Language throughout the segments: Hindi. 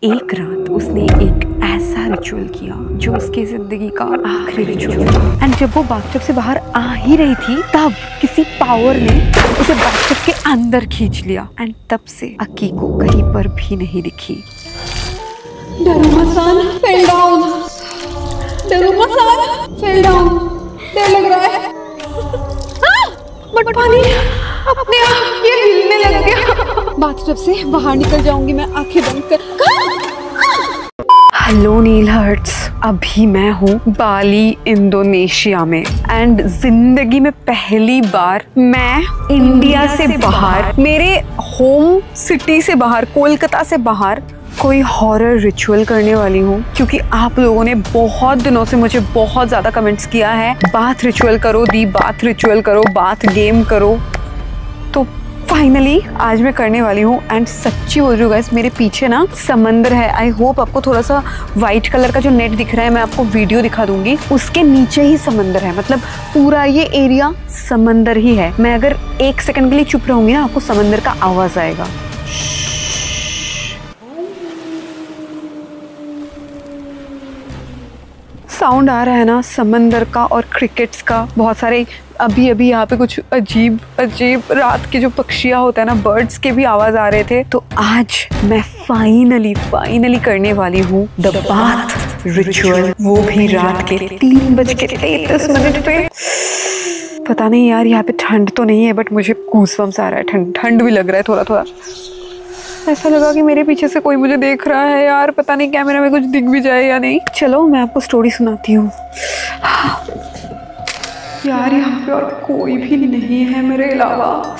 एक रात उसने एक ऐसा रिचुअल किया जो उसकी जिंदगी का आखिरी रिचुअल था। एंड जब वो बाथटब से बाहर आ ही रही थी तब किसी पावर ने उसे बाथटब के अंदर खींच लिया। एंड तब से अकीको कहीं पर भी नहीं दिखी। डर लग रहा है। बट पानी अपने आप ये हिलने लग गया। बाथटब से बाहर निकल जाऊंगी मैं आंखें बंद कर। हेलो नील हर्ट्स, अभी मैं हूँ बाली इंडोनेशिया में। एंड जिंदगी में पहली बार मैं इंडिया से बाहर, मेरे होम सिटी से बाहर, कोलकाता से बाहर कोई हॉरर रिचुअल करने वाली हूँ। क्योंकि आप लोगों ने बहुत दिनों से मुझे बहुत ज़्यादा कमेंट्स किया है, बाथ रिचुअल करो दी, बाथ रिचुअल करो, बाथ गेम करो। तो फाइनली आज मैं करने वाली हूँ। एंड सच्ची बोल रही हूँ गाइस, मेरे पीछे ना समंदर है। आई होप आपको थोड़ा सा वाइट कलर का जो नेट दिख रहा है, मैं आपको वीडियो दिखा दूंगी, उसके नीचे ही समंदर है। मतलब पूरा ये एरिया समंदर ही है। मैं अगर एक सेकंड के लिए चुप रहूंगी ना, आपको समंदर का आवाज आएगा। साउंड आ रहा है ना समंदर का और क्रिकेट्स का, बहुत सारे। अभी अभी यहाँ पे कुछ अजीब रात के जो पक्षियाँ होता है ना, बर्ड्स के भी आवाज आ रहे थे। तो आज मैं फाइनली करने वाली हूँ द बाथ रिचुअल, वो भी रात के 3:33 पे। पता नहीं यार, यहाँ पे ठंड तो नहीं है बट मुझे गूज़बम्स आ रहा है, ठंड भी लग रहा है थोड़ा थोड़ा। ऐसा लगा कि मेरे पीछे से कोई मुझे देख रहा है यार। पता नहीं कैमरा में कुछ दिख भी जाए या नहीं। चलो मैं आपको स्टोरी सुनाती हूँ। यार यहाँ पे और कोई भी नहीं है मेरे अलावा।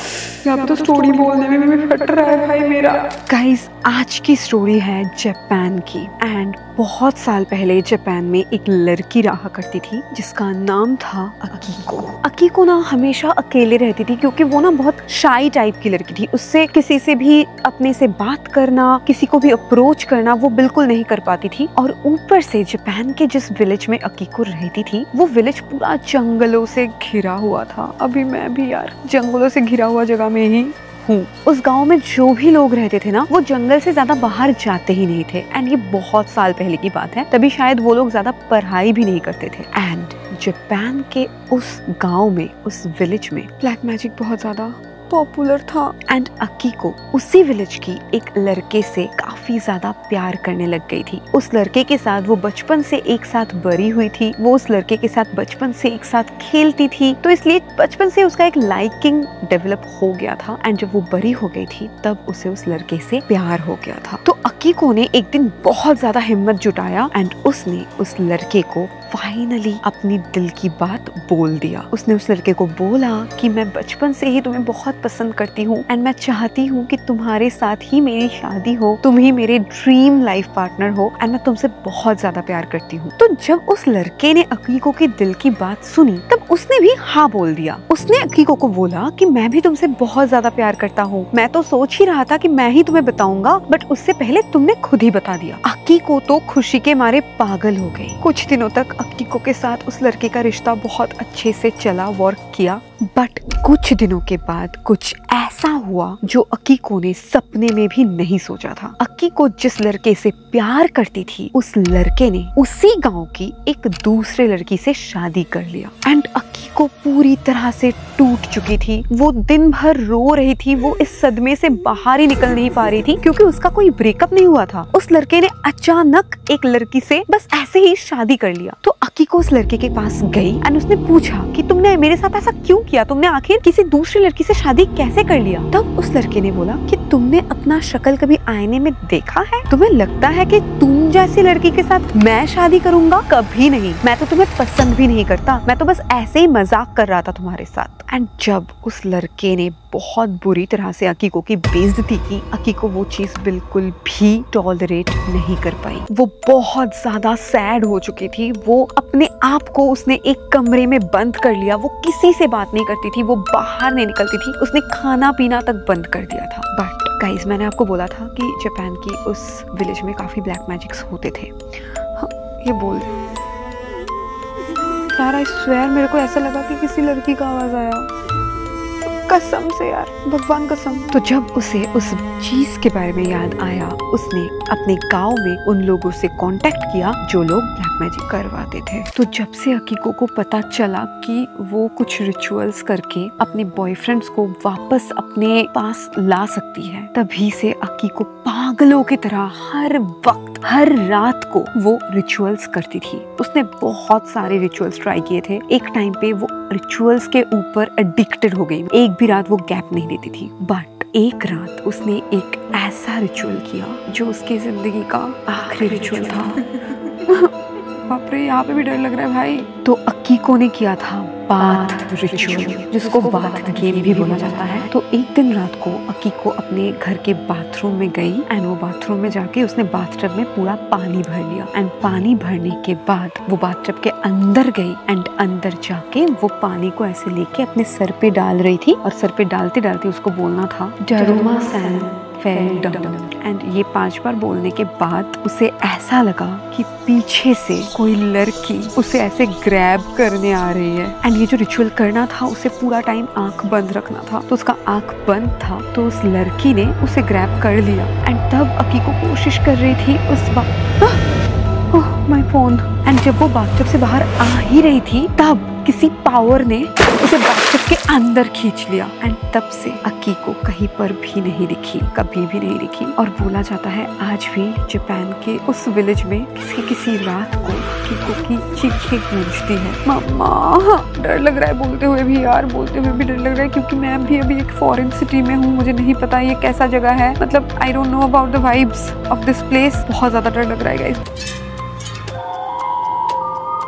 यहाँ पे तो स्टोरी बोलने में भी फट रहा है भाई मेरा। गाइस, आज की स्टोरी है जापान की। एंड बहुत साल पहले जापान में एक लड़की रहा करती थी जिसका नाम था अकीको। अकीको ना हमेशा अकेले रहती थी क्योंकि वो ना बहुत शाई टाइप की लड़की थी। उससे किसी से भी अपने से बात करना, किसी को भी अप्रोच करना वो बिल्कुल नहीं कर पाती थी। और ऊपर से जापान के जिस विलेज में अकीको रहती थी, वो विलेज पूरा जंगलों से घिरा हुआ था। अभी मैं भी यार जंगलों से घिरा हुआ जगह में ही हूँ। उस गांव में जो भी लोग रहते थे ना, वो जंगल से ज्यादा बाहर जाते ही नहीं थे। एंड ये बहुत साल पहले की बात है, तभी शायद वो लोग ज्यादा पढ़ाई भी नहीं करते थे। एंड जापान के उस गांव में, उस विलेज में ब्लैक मैजिक बहुत ज्यादा पॉपुलर था। एंड अकीको उसी विलेज की एक लड़के से काफी ज्यादा प्यार करने लग गई थी। उस लड़के के साथ वो बचपन से एक साथ बड़ी हुई थी। वो उस लड़के के साथ बचपन से एक साथ खेलती थी, तो इसलिए बचपन से उसका एक लाइकिंग डेवलप हो गया था। एंड जब वो बड़ी हो गई थी तब उसे उस लड़के से प्यार हो गया था। तो अकीको ने एक दिन बहुत ज्यादा हिम्मत जुटाया एंड उसने उस लड़के को फाइनली अपनी दिल की बात बोल दिया। उसने उस लड़के को बोला कि मैं बचपन से ही तुम्हें बहुत पसंद करती हूँ एंड मैं चाहती हूँ कि तुम्हारे साथ ही मेरी शादी हो, तुम ही मेरे ड्रीम लाइफ पार्टनर हो एंड मैं तुमसे बहुत ज्यादा प्यार करती हूँ। तो जब उस लड़के ने अकीको की दिल की बात सुनी तब उसने भी हाँ बोल दिया। उसने अकीको को बोला कि मैं भी तुमसे बहुत ज्यादा प्यार करता हूँ। मैं तो सोच ही रहा था कि मैं ही तुम्हें बताऊंगा, बट उससे पहले तुमने खुद ही बता दिया। अकीको तो खुशी के मारे पागल हो गई। कुछ दिनों तक अकीको के साथ उस लड़के का रिश्ता बहुत अच्छे से चला, वर्क किया। बट कुछ दिनों के बाद कुछ ऐसा हुआ जो अकीको ने सपने में भी नहीं सोचा था। अकीको जिस लड़के से प्यार करती थी, उस लड़के ने उसी गांव की एक दूसरे लड़की से शादी कर लिया। एंड अकीको पूरी तरह से टूट चुकी थी। वो दिन भर रो रही थी। वो इस सदमे से बाहर ही निकल नहीं पा रही थी क्योंकि उसका कोई ब्रेकअप नहीं हुआ था। उस लड़के ने अचानक एक लड़की से बस ऐसे ही शादी कर लिया। तो अकीको उस लड़के के पास गई एंड उसने पूछा कि तुमने मेरे साथ ऐसा क्यों किया, तुमने आखिर किसी दूसरी लड़की से शादी कैसे कर लिया। तब उस लड़के ने बोला कि तुमने अपना शक्ल कभी आईने में देखा है? तुम्हें लगता है कि तुम जैसी लड़की के साथ मैं शादी करूंगा? कभी नहीं। मैं तो तुम्हें पसंद भी नहीं करता, मैं तो बस ऐसे ही मजाक कर रहा था तुम्हारे साथ। एंड जब उस लड़के ने बहुत बुरी तरह से अकीको की बेइज्जती की, अकीको वो चीज बिल्कुल भी टॉलरेट नहीं कर पाई। वो बहुत ज्यादा सैड हो चुकी थी। वो अपने आप को उसने एक कमरे में बंद कर लिया। वो किसी से बात नहीं करती थी, वो बाहर नहीं निकलती थी। उसने खाना पीना तक बंद कर दिया था। बट गाइस, मैंने आपको बोला था कि जापान की उस विलेज में काफी ब्लैक मैजिक्स होते थे। हाँ, ये बोल यार, आई स्वेयर मेरे को ऐसा लगा कि किसी लड़की का आवाज आया। कसम से यार, भगवान कसम। तो जब उसे उस चीज के बारे में याद आया, उसने अपने गांव में उन लोगों से कांटेक्ट किया जो लोग ब्लैक मैजिक करवाते थे। तो जब से अकीको को पता चला कि वो कुछ रिचुअल्स करके अपने बॉयफ्रेंड्स को वापस अपने पास ला सकती है, तभी से अकीको पागलों की तरह हर वक्त हर रात को वो रिचुअल्स करती थी। उसने बहुत सारे रिचुअल्स ट्राई किए थे। एक टाइम पे वो रिचुअल्स के ऊपर एडिक्टेड हो गई। एक भी रात वो गैप नहीं देती थी। बट एक रात उसने एक ऐसा रिचुअल किया जो उसकी जिंदगी का आखिरी रिचुअल था। बाप रे, यहाँ पे भी डर लग रहा है भाई। तो अकीको ने किया था बाथ रिचुअल, जिसको बाथ गेम भी बोला जाता है। तो एक दिन रात को अकीको अपने घर के बाथरूम में गई एंड वो बाथरूम में जाके उसने बाथटब में पूरा पानी भर लिया एंड पानी भरने के बाद वो बाथटब के अंदर गई एंड अंदर जाके वो पानी को ऐसे लेके अपने सर पे डाल रही थी और सर पे डालते डालते उसको बोलना था डरुमा सैन फेल डाउन। एंड ये 5 बार बोलने के बाद उसे ऐसा लगा कि पीछे से कोई लड़की उसे ऐसे ग्रैब करने आ रही है। एंड ये जो रिचुअल करना था उसे पूरा टाइम आंख बंद रखना था। तो उसका आंख बंद था तो उस लड़की ने उसे ग्रैब कर लिया। एंड तब अकीको कोशिश कर रही थी उस माय फोन। एंड जब वो बाथटब से बाहर आ ही रही थी तब किसी पावर ने उसे बाथटब के अंदर खींच लिया। एंड तब से अकीको कहीं पर भी नहीं दिखी, कभी भी नहीं दिखी। और बोला जाता है आज भी जापान के उस विलेज में किसी रात को अकीको की चीखें गूंजती है। मम्मा, डर लग रहा है बोलते हुए भी यार, बोलते हुए भी डर लग रहा है क्योंकि मैं भी अभी एक फॉरेन सिटी में हूँ। मुझे नहीं पता ये कैसा जगह है, मतलब आई don't know about the vibes of this place. बहुत ज्यादा डर लग रहा है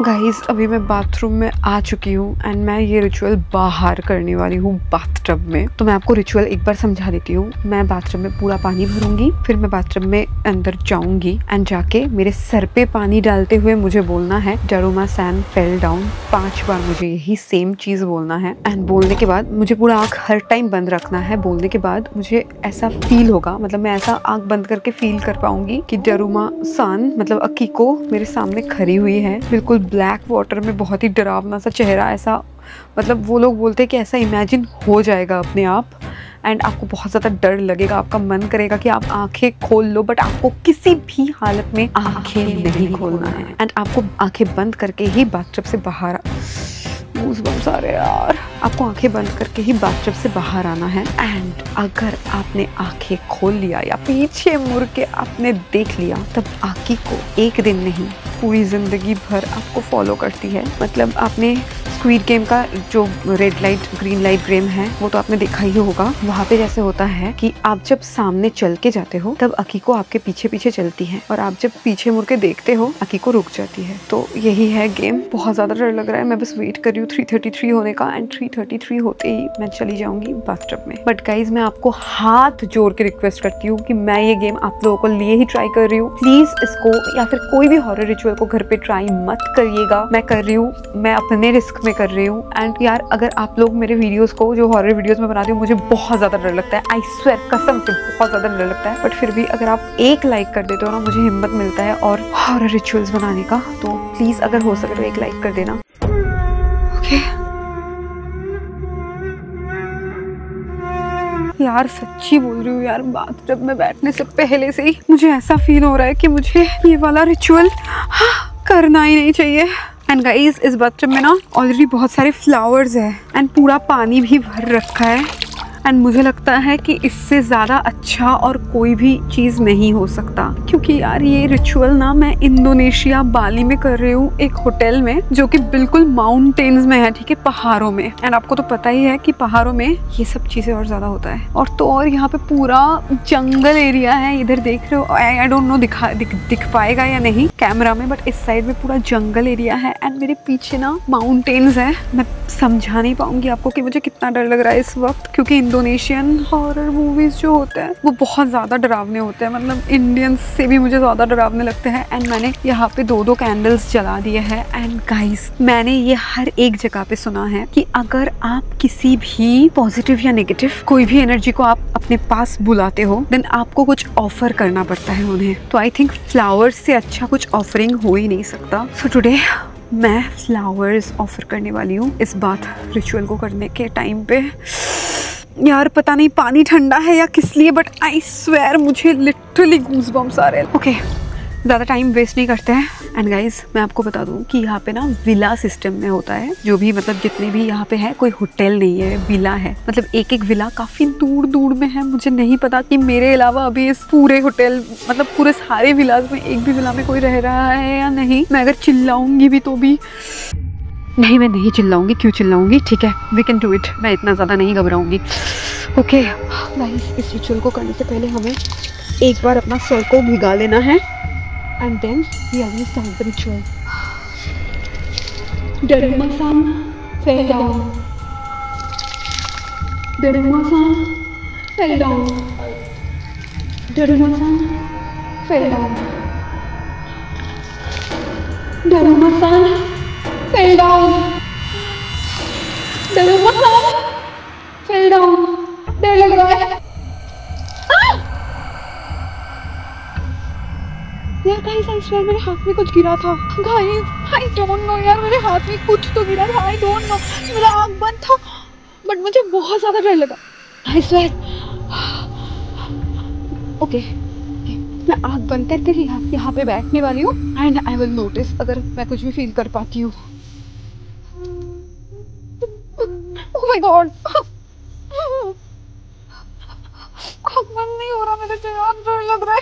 गाइस। अभी मैं बाथरूम में आ चुकी हूँ एंड मैं ये रिचुअल बाहर करने वाली हूँ बाथटब में। तो मैं आपको रिचुअल एक बार समझा देती हूँ। मैं बाथटब में पूरा पानी भरूंगी, फिर मैं बाथटब में अंदर जाऊंगी एंड जाके मेरे सर पे पानी डालते हुए मुझे बोलना है डरुमा सैन फेल डाउन। 5 बार मुझे यही सेम चीज बोलना है। एंड बोलने के बाद मुझे पूरा आँख हर टाइम बंद रखना है। बोलने के बाद मुझे ऐसा फील होगा, मतलब मैं ऐसा आँख बंद करके फील कर पाऊंगी कि डरुमा सान मतलब अकीको मेरे सामने खड़ी हुई है, बिल्कुल ब्लैक वाटर में, बहुत ही डरावना सा चेहरा। ऐसा मतलब वो लोग बोलते हैं कि ऐसा इमेजिन हो जाएगा अपने आप एंड आपको बहुत ज़्यादा डर लगेगा। आपका मन करेगा कि आप आंखें खोल लो बट आपको किसी भी हालत में आंखें नहीं खोलना है। एंड आपको आंखें बंद करके ही बाथटब से बाहर आ रहे यार, आपको आंखें बंद करके ही बाथटब से बाहर आना है। एंड अगर आपने आंखें खोल लिया या पीछे मुड़ के आपने देख लिया तब अकीको एक दिन नहीं पूरी जिंदगी भर आपको फॉलो करती है। मतलब आपने स्क्विड गेम का जो red light green light game है वो तो आपने देखा ही होगा। वहाँ पे जैसे होता है कि आप जब सामने चल के जाते हो तब अकीको आपके पीछे पीछे चलती है और आप जब पीछे मुड़ के देखते हो अकीको रुक जाती है। तो यही है गेम। बहुत ज्यादा डर लग रहा है। मैं बस वेट कर रही हूँ 3:33 होने का एंड 3:33 होते ही मैं चली जाऊंगी बाथटब में। बट गाइज मैं आपको हाथ जोड़ के रिक्वेस्ट करती हूँ कि मैं ये गेम आप लोगों को लिए ही ट्राई कर रही हूँ। प्लीज इसको या फिर कोई भी हॉरर रिचुअल को घर पे ट्राई मत करिएगा। मैं कर रही हूँ, मैं अपने रिस्क में कर रही हूँ। एंड यार अगर आप लोग मेरे वीडियोस को जो हॉरर वीडियोस में बनाती हूँ मुझे बहुत ज्यादा डर लगता है, आई स्वेयर कसम से बहुत ज्यादा डर लगता है। बट फिर भी अगर आप एक लाइक कर देते हो ना मुझे हिम्मत मिलता है और हॉरर रिचुअल्स बनाने का। तो प्लीज अगर हो सके तो एक लाइक कर देना। ओके यार सच्ची बोल रही हूँ यार, बाथटब में बैठने से पहले से ही मुझे ऐसा फील हो रहा है कि मुझे ये वाला रिचुअल करना ही नहीं चाहिए। एंड गाइस इस बाथटब में ना ऑलरेडी बहुत सारे फ्लावर्स है एंड पूरा पानी भी भर रखा है एंड मुझे लगता है कि इससे ज़्यादा अच्छा और कोई भी चीज़ नहीं हो सकता। क्योंकि यार ये रिचुअल ना मैं इंडोनेशिया बाली में कर रही हूँ, एक होटल में जो कि बिल्कुल माउंटेन्स में है, ठीक है, पहाड़ों में। एंड आपको तो पता ही है कि पहाड़ों में ये सब चीज़ें और ज़्यादा होता है। और तो और यहाँ पे पूरा जंगल एरिया है, इधर देख रहे हो। आई डोंट नो दिख पाएगा या नहीं कैमरा में, बट इस साइड में पूरा जंगल एरिया है एंड मेरे पीछे ना माउंटेन्स है। मैं समझा नहीं पाऊंगी आपको कि मुझे कितना डर लग रहा है इस वक्त, क्योंकि इंडोनेशियन हॉरर मूवीज जो होते हैं वो बहुत ज़्यादा डरावने होते हैं। मतलब इंडियंस से भी मुझे ज़्यादा डरावने लगते हैं। एंड मैंने यहाँ पे 2 कैंडल्स जला दिए हैं। एंड गाइस मैंने ये हर एक जगह पे सुना है कि अगर आप किसी भी पॉजिटिव या नेगेटिव कोई भी एनर्जी को आप अपने पास बुलाते हो देन आपको कुछ ऑफर करना पड़ता है उन्हें। तो आई थिंक फ्लावर्स से अच्छा कुछ ऑफरिंग हो ही नहीं सकता। सो टुडे मैं फ्लावर्स ऑफर करने वाली हूँ इस बात रिचुअल को करने के टाइम पे। यार पता नहीं पानी ठंडा है या किस लिए, बट आई स्वेयर मुझे लिटरली गूज़बम्स आ रहे हैं। ओके, ज़्यादा टाइम वेस्ट नहीं करते हैं। एंड गाइज मैं आपको बता दूं कि यहाँ पे ना विला सिस्टम में होता है, जो भी मतलब जितने भी यहाँ पे है, कोई होटल नहीं है, विला है। मतलब एक एक विला काफ़ी दूर दूर में है। मुझे नहीं पता कि मेरे अलावा अभी इस पूरे होटल मतलब पूरे सारे विलाज में एक भी विला में कोई रह रहा है या नहीं। मैं अगर चिल्लाऊंगी भी तो भी नहीं, मैं नहीं चिल्लाऊंगी। क्यों चिल्लाऊंगी? ठीक है, वी कैन डू इट। मैं इतना ज़्यादा नहीं घबराऊंगी। ओके गाइस, इस रिचुअल को करने से पहले हमें एक बार अपना सर को भिगा लेना है and then we are going to start the ritual. Dharma-san fell down. Dharma-san fell down. Dharma-san fell down. Dharma-san fell down. Dharma-san fell down. डर लग रहा है। यार गाइस, आई स्वेयर मेरे हाथ में कुछ गिरा था। गाइस आई डोंट नो यार, मेरे हाथ में कुछ तो गिरा था। आई डोंट नो, मेरा आँख बंद था बट मुझे बहुत ज्यादा डर लगा। I swear. ओके, मैं आँख बंद करके यहाँ पे बैठने वाली हूँ एंड आई विल नोटिस अगर मैं कुछ भी फील कर पाती हूँ। ओह माय गॉड, बंद नहीं हो रहा मेरे से यार, डर लग रहा है।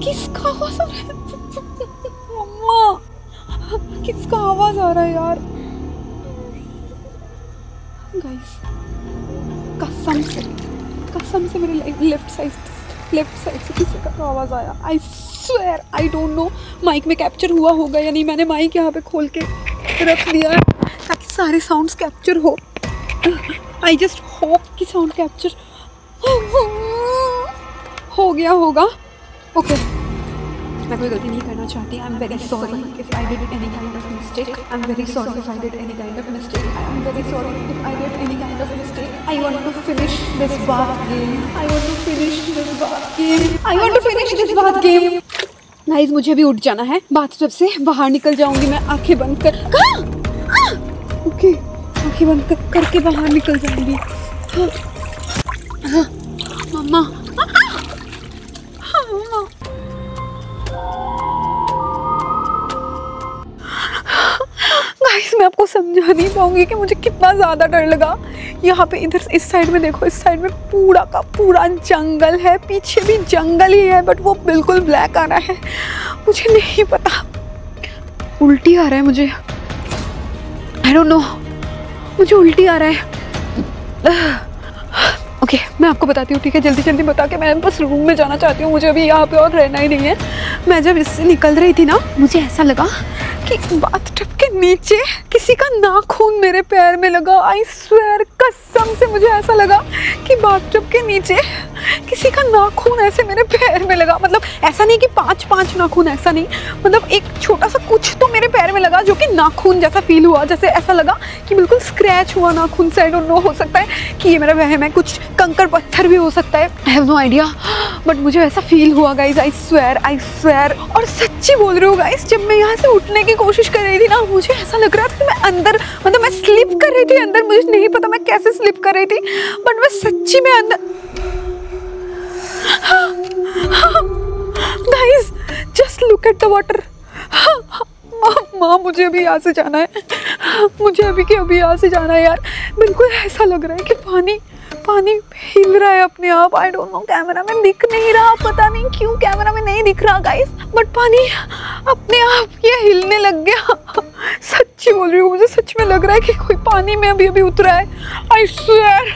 किसका आवाज आ रहा है? मम्मा, किसका आवाज आ रहा है यार? गाइस कसम से मेरे लेफ्ट साइड से किसी का आवाज आया। I swear I don't know mic में कैप्चर हुआ होगा या नहीं। मैंने माइक यहाँ पे खोल के रख दिया है ताकि सारे साउंड्स कैप्चर हो। आई जस्ट होप कि साउंड कैप्चर हो गया होगा। ओके, मैं कोई गलती नहीं करना चाहती। I am very sorry if I did any kind of mistake. I am very sorry if I did any kind of mistake. I am very sorry if I did any kind of mistake. I want to finish this bath game. I want to finish this bath game. I want to finish this bath game. Guys, मुझे भी उठ जाना है। बाथटब से बाहर निकल जाऊंगी मैं, आंखें बंद कर। ओके, आंखें बंद करके बाहर निकल जाऊंगी। मम्मा, गाइस मैं आपको समझा नहीं पाऊंगी कि मुझे कितना ज़्यादा डर लगा। यहाँ पे इधर इस साइड में देखो, इस साइड में पूरा का पूरा जंगल है, पीछे भी जंगल ही है बट वो बिल्कुल ब्लैक आ रहा है। मुझे नहीं पता, उल्टी आ रहा है मुझे। आई डोंट नो, मुझे उल्टी आ रहा है। ओके, मैं आपको बताती हूँ, ठीक है? जल्दी जल्दी बता के मैं बस रूम में जाना चाहती हूँ। मुझे अभी यहाँ पे और रहना ही नहीं है। मैं जब इससे निकल रही थी ना, मुझे ऐसा लगा कि बाथटब के नीचे किसी का नाखून मेरे पैर में लगा। आई स्वेयर, कसम से मुझे ऐसा लगा कि बाथटब के नीचे किसी का नाखून ऐसे मेरे पैर में लगा। मतलब ऐसा नहीं कि 5 नाखून, ऐसा नहीं, मतलब एक छोटा सा कुछ तो मेरे पैर में लगा जो कि नाखून जैसा फील हुआ। जैसे ऐसा लगा कि बिल्कुल स्क्रैच हुआ नाखून से। आई डोंट नो, हो सकता है कि ये मेरा वहम है, कुछ कंकड़ पत्थर भी हो सकता है। I have no idea, but मुझे ऐसा फील हुआ गाइस। I swear. और सच्ची बोल रही हूँ गाइस, जब मैं यहाँ से उठने की कोशिश कर रही थी ना, मुझे ऐसा लग रहा था कि मैं अंदर, मतलब मैं स्लिप कर रही थी अंदर। मुझे नहीं पता मैं कैसे स्लिप कर रही थी बट मैं सच्ची में अंदर। Guys just look at the water. माँ, मुझे अभी यहाँ से जाना है। मुझे अभी के अभी यहाँ से जाना है यार। बिल्कुल ऐसा लग रहा है कि पानी हिल रहा है अपने आप। आई डोंट नो, कैमरा में दिख नहीं रहा, पता नहीं क्यों कैमरा में नहीं दिख रहा गाइस, बट पानी अपने आप ये हिलने लग गया। सच्ची बोल रही हूँ, मुझे सच में लग रहा है कि कोई पानी में अभी उतरा है। I swear